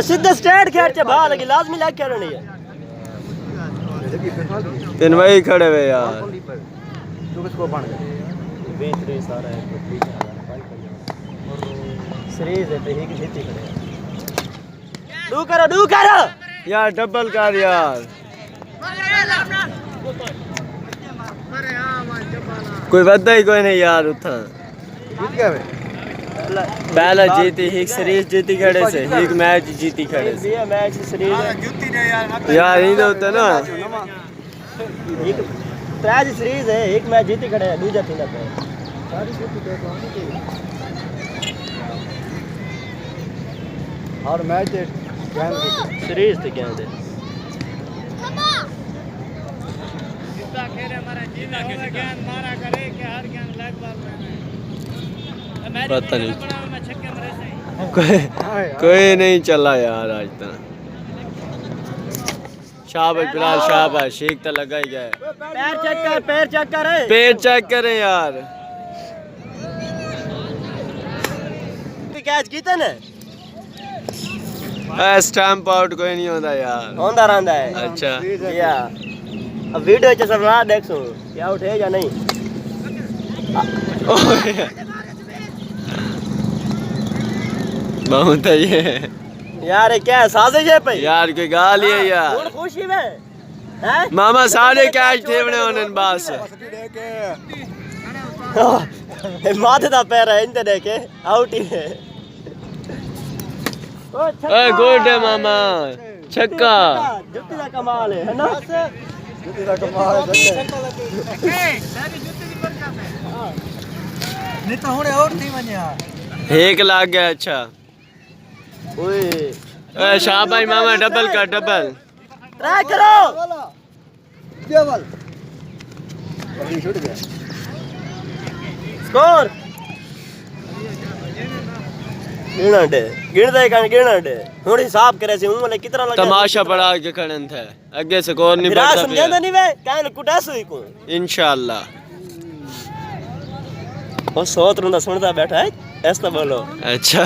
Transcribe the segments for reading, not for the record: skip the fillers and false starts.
सीधा स्ट्रेट खेल चे भाल लगी लाजमी लग करनी है तीन वही खड़े हुए यार तू किसको बन गया बेहतरीन सारा है सीरीज है पे ही की जीती खड़े डू करो यार डबल कर यार कोई वदा ही कोई नहीं यार उठा जीत गया वे पहला जीती एक सीरीज जीती खड़े से एक मैच जीती खड़े से ये मैच सीरीज यार ये तो होता ना एक मैच सीरीज है एक मैच जीती खड़े है दूसरा तीन पे और मैच सीरीज थे क्या दे जितना खेले हमारा जीना होगा ज्ञान मारा करे कि हर ज्ञान लाइक बार में पता नहीं कोई नहीं चला यार आज तक शाबाश बिलाल शाबाश शेख तो लगा ही गया पैर चेक कर पैर चेक करें यार कैच कीता ने स्टैम्प आउट कोई नहीं होता यार होंदा रहंदा है अच्छा या अब वीडियो च सब रात देखो क्या उठे या नहीं बहुत है ये यार क्या साजिश है भाई यार कोई गाल ही है यार खुशी में हैं मामा सारे कैच थे उन्हें बस माथे दा पैर है इनते देखे आउट ही है ओए गुड है मामा छक्का जुत्ती दा कमाल है ना जुत्ती दा कमाल है नहीं तो हुणे आउट थी वन्या एक लाग गया अच्छा ओए शाबाश मामा डबल कर डबल ट्राई करो डबल अभी छूट गया स्कोर गिनते हुण हिसाब करे से हूं वाले कितना लगा तमाशा बढ़ा के खड़न थे आगे स्कोर नहीं बढ़ता बढ़ता समझंदा नहीं वे कान कुटास हुई को इंशाल्लाह ओ सोत रुंदा सुनता बैठा है ऐसा बोलो अच्छा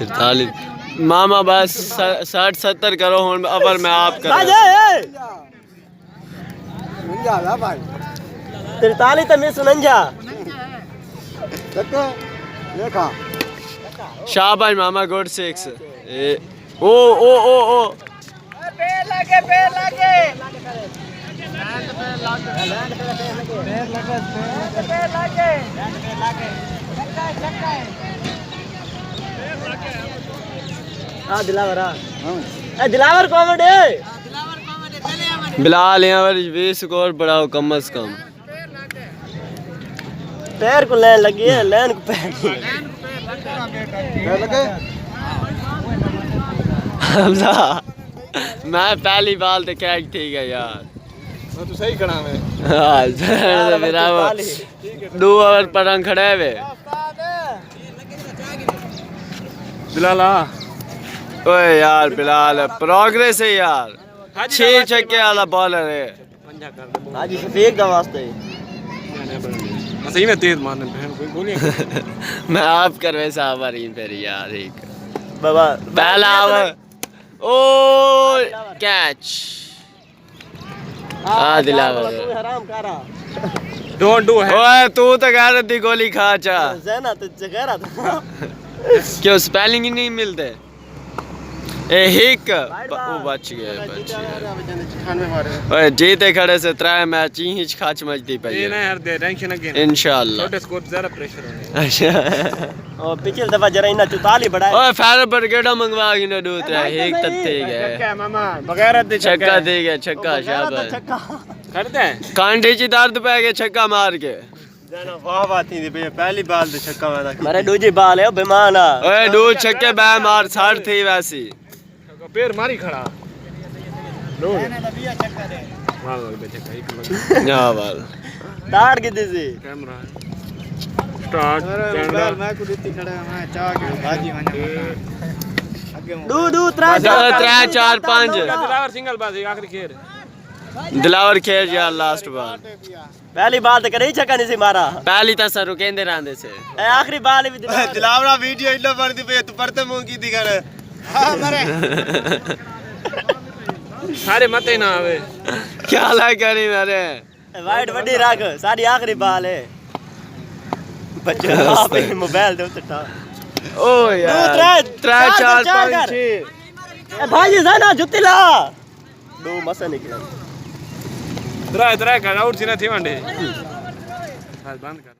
43 मामा बस 60-70 करो हुन अबर मैं आप कर 43 तो मैं सुनंजा देखा शाबाश मामा गुड 6 ओ पैर लगे दिलावर कॉमेडी बिलाल यहाँ पर 20 स्कोर बढ़ाओ कम से कम पैर को लाइन लगी है लाइन को पैर लगे हमजा मैं पहली बाल तो कैच ठीक है यार तो सही खड़ा मैं हां मेरा वो 2 ओवर परंग खड़े हुए बिलाल ओए यार बिलाल प्रोग्रेस है यार 6 छक्के वाला बॉलर है हाजी शफीक का वास्ते सही ना तेज मारने बहन कोई गोलियां मैं आप कर वैसा हमारी फिर यार एक बाबा पहला ओवर ओ कैच दिलावर हराम करा डोंट डू है ओए तू तो गैरत दी गोली खा चा ज़ैना तो जगह था क्यों स्पेलिंग ही नहीं मिलते ए हिक वो बच गया ओए जीते खड़े से 3 मैच ही खाच मचदी पई ये ना यार दे टेंशन अगे इंशाल्लाह छोटे स्कोर ज्यादा प्रेशर होने अच्छा और पिछले दफा जरा इना 44 बढ़ाए ओए फायर ब्रिगेड मंगवा के न दूते एक तत्ते गए क्या मामा बगैर दे छक्का दे गया छक्का शाबाश करते हैं कांडे ची दर्द पे गए छक्का मार के जना वाह वाह थी पे पहली बाल ते छक्का मारा मेरे दूसरी बाल है बेमान ओए दो छक्के बे मार 60 थी वैसी पैर मारी खड़ा लो मार लग छक्का एक लग या बाल दाड़ की सी कैमरा स्टार्ट कैमरा मैं को देती खड़ा मैं चाह के बाजी वने आगे दू 3 4 5 दिलावर सिंगल बाजी आखिरी खेर दिलावर खेल यार लास्ट बार पहली बार तो कहीं छक्का नहीं सी मारा पहली तो सर रुकेंदे रहंदे से आखिरी बार भी दिलावरा वीडियो इल्लो पड़ती पे तू पढ़ते मुंह की दिखा रहे हां मरे सारे मते ना आवे क्या ला करी मेरे वाइट वड्डी रख सारी आखिरी बाल है बच्चे आप मोबाइल दे उठा ओ यार 3 4 5 6 भाई जाना जुत्ती ला दो मसा निकला त्रा का आउट थी ना थी वनडे बंद कर